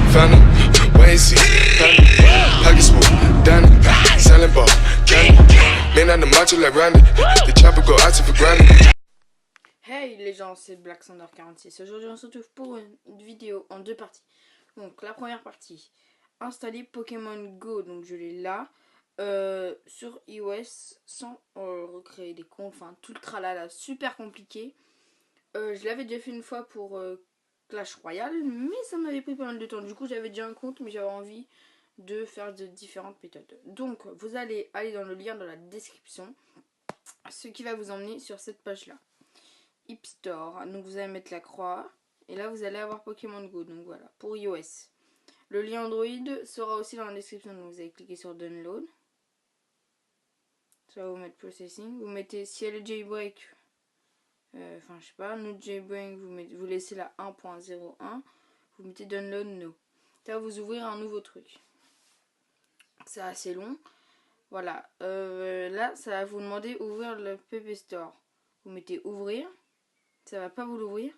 found it, wait and see, pocket smooth, down it, selling ball, candy, man on the macho like Randy, the chopper go out to for granted. Hey les gens, c'est BlackSander46. Aujourd'hui on se retrouve pour une vidéo en deux parties. Donc la première partie, installer Pokémon Go, donc je l'ai là, sur iOS sans recréer des comptes, enfin tout le tralala, super compliqué. Je l'avais déjà fait une fois pour Clash Royale, mais ça m'avait pris pas mal de temps. Du coup j'avais déjà un compte, mais j'avais envie de faire de différentes méthodes. Donc vous allez aller dans le lien dans la description, ce qui va vous emmener sur cette page là. App Store, donc vous allez mettre la croix et là vous allez avoir Pokémon Go, donc voilà, pour iOS. Le lien Android sera aussi dans la description, donc vous allez cliquer sur Download, ça va vous mettre Processing, vous mettez si elle est jailbreak, enfin je sais pas, no jailbreak, vous laissez la 1.01, vous mettez Download No, ça va vous ouvrir un nouveau truc, c'est assez long, voilà, là ça va vous demander ouvrir le PP Store, vous mettez ouvrir, ça va pas vous l'ouvrir.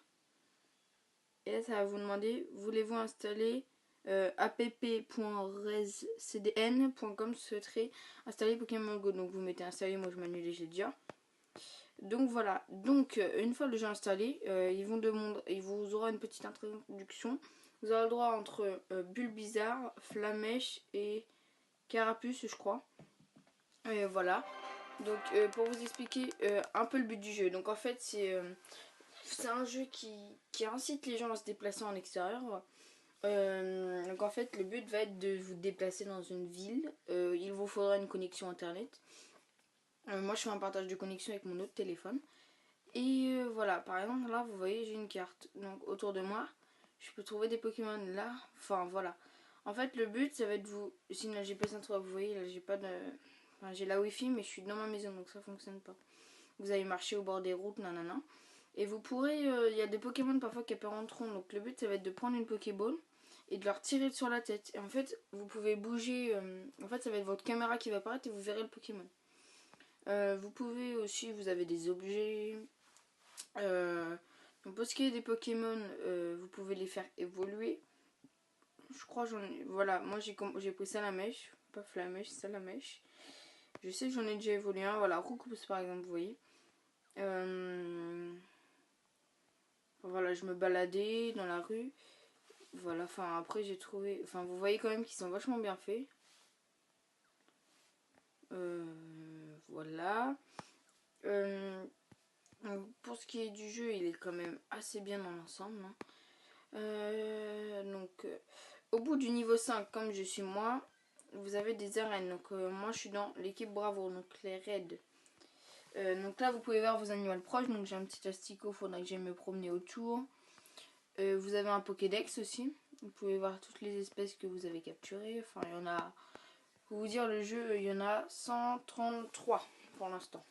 Et là, ça va vous demander, voulez-vous installer app.rescdn.com souhaiterait installer Pokémon Go. Donc vous mettez installer, moi je m'annule, j'ai déjà. Donc voilà, donc une fois le jeu installé, il vous aura une petite introduction. Vous aurez le droit entre Bulbizarre, Flamèche et Carapuce, je crois. Et voilà. Donc pour vous expliquer un peu le but du jeu. Donc en fait c'est un jeu qui incite les gens à se déplacer en extérieur. Donc en fait le but va être de vous déplacer dans une ville. Il vous faudra une connexion internet. Moi je fais un partage de connexion avec mon autre téléphone. Et voilà, par exemple là vous voyez j'ai une carte. Donc autour de moi je peux trouver des Pokémon là. Enfin voilà. En fait le but ça va être vous. Sinon la GPS introuvable, vous voyez là j'ai pas de. Enfin, j'ai la wifi mais je suis dans ma maison donc ça fonctionne pas. Vous allez marcher au bord des routes, nanana. Et vous pourrez, il y a des Pokémon parfois qui apparaîtront. Donc le but ça va être de prendre une Pokéball et de leur tirer sur la tête. Et en fait vous pouvez bouger, en fait ça va être votre caméra qui va apparaître et vous verrez le Pokémon. Vous pouvez aussi, vous avez des objets. Donc pour ce qui est des Pokémon, vous pouvez les faire évoluer. Je crois j'en ai, voilà, moi j'ai pris Salamèche, pas Flamèche, Salamèche. Je sais que j'en ai déjà évolué un, voilà, Roucoups par exemple, vous voyez. Voilà, je me baladais dans la rue. Voilà, enfin après j'ai trouvé. Enfin, vous voyez quand même qu'ils sont vachement bien faits. Voilà. Pour ce qui est du jeu, il est quand même assez bien dans l'ensemble. Au bout du niveau 5, comme je suis moi, vous avez des arènes. Donc, moi je suis dans l'équipe Bravo, donc les raids. Donc là, vous pouvez voir vos animaux proches. Donc j'ai un petit asticot, il faudra que j'aille me promener autour. Vous avez un Pokédex aussi. Vous pouvez voir toutes les espèces que vous avez capturées. Enfin, il y en a... Pour vous dire, le jeu, il y en a 133 pour l'instant.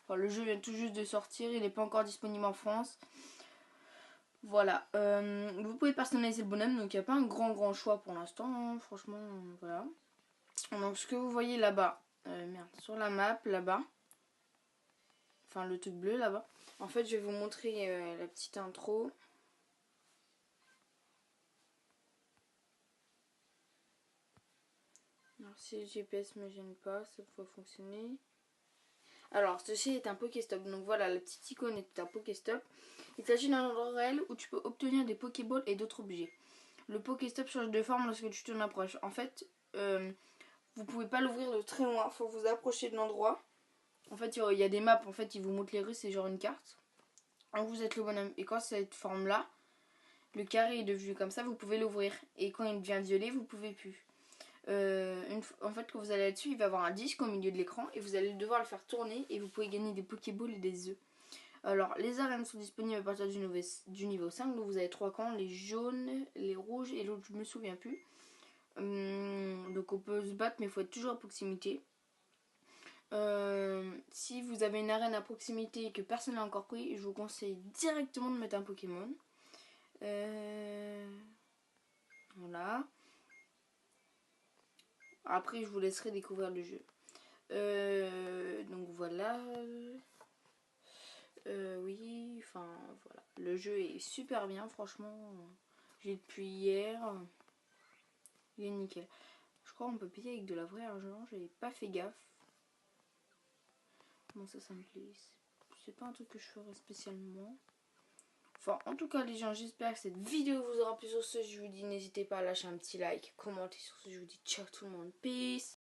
Enfin, le jeu vient tout juste de sortir. Il n'est pas encore disponible en France. Voilà. Vous pouvez personnaliser le bonhomme. Donc, il n'y a pas un grand choix pour l'instant. Hein, franchement, voilà. Donc, ce que vous voyez là-bas. Sur la map, là-bas. Enfin, le truc bleu, là-bas. En fait, je vais vous montrer la petite intro. Alors si le GPS ne me gêne pas, ça pourrait fonctionner. Alors ceci est un Pokéstop. Donc voilà, la petite icône est un Pokéstop. Il s'agit d'un endroit réel où tu peux obtenir des Pokéballs et d'autres objets. Le Pokéstop change de forme lorsque tu t'en approches. En fait, vous pouvez pas l'ouvrir de très loin. Il faut vous approcher de l'endroit. En fait, il y a des maps. En fait, ils vous montrent les rues. C'est genre une carte. Donc vous êtes le bonhomme. Et quand cette forme-là, le carré est devenu comme ça, vous pouvez l'ouvrir. Et quand il devient violet, vous pouvez plus. En fait, quand vous allez là-dessus, il va y avoir un disque au milieu de l'écran et vous allez devoir le faire tourner et vous pouvez gagner des Pokéballs et des œufs. Alors, les arènes sont disponibles à partir du niveau 5, donc vous avez 3 camps, les jaunes, les rouges et l'autre, je me souviens plus. Donc, on peut se battre, mais il faut être toujours à proximité. Si vous avez une arène à proximité et que personne n'a encore pris, je vous conseille directement de mettre un Pokémon. Voilà. Après, je vous laisserai découvrir le jeu. Donc voilà. Oui, enfin voilà. Le jeu est super bien, franchement. J'ai depuis hier. Il est nickel. Je crois qu'on peut payer avec de la vraie argent. J'avais pas fait gaffe. Bon, ça me plaît. C'est pas un truc que je ferais spécialement. Enfin, en tout cas, les gens, j'espère que cette vidéo vous aura plu. Sur ce, je vous dis, n'hésitez pas à lâcher un petit like, commenter sur ce. Je vous dis ciao tout le monde. Peace.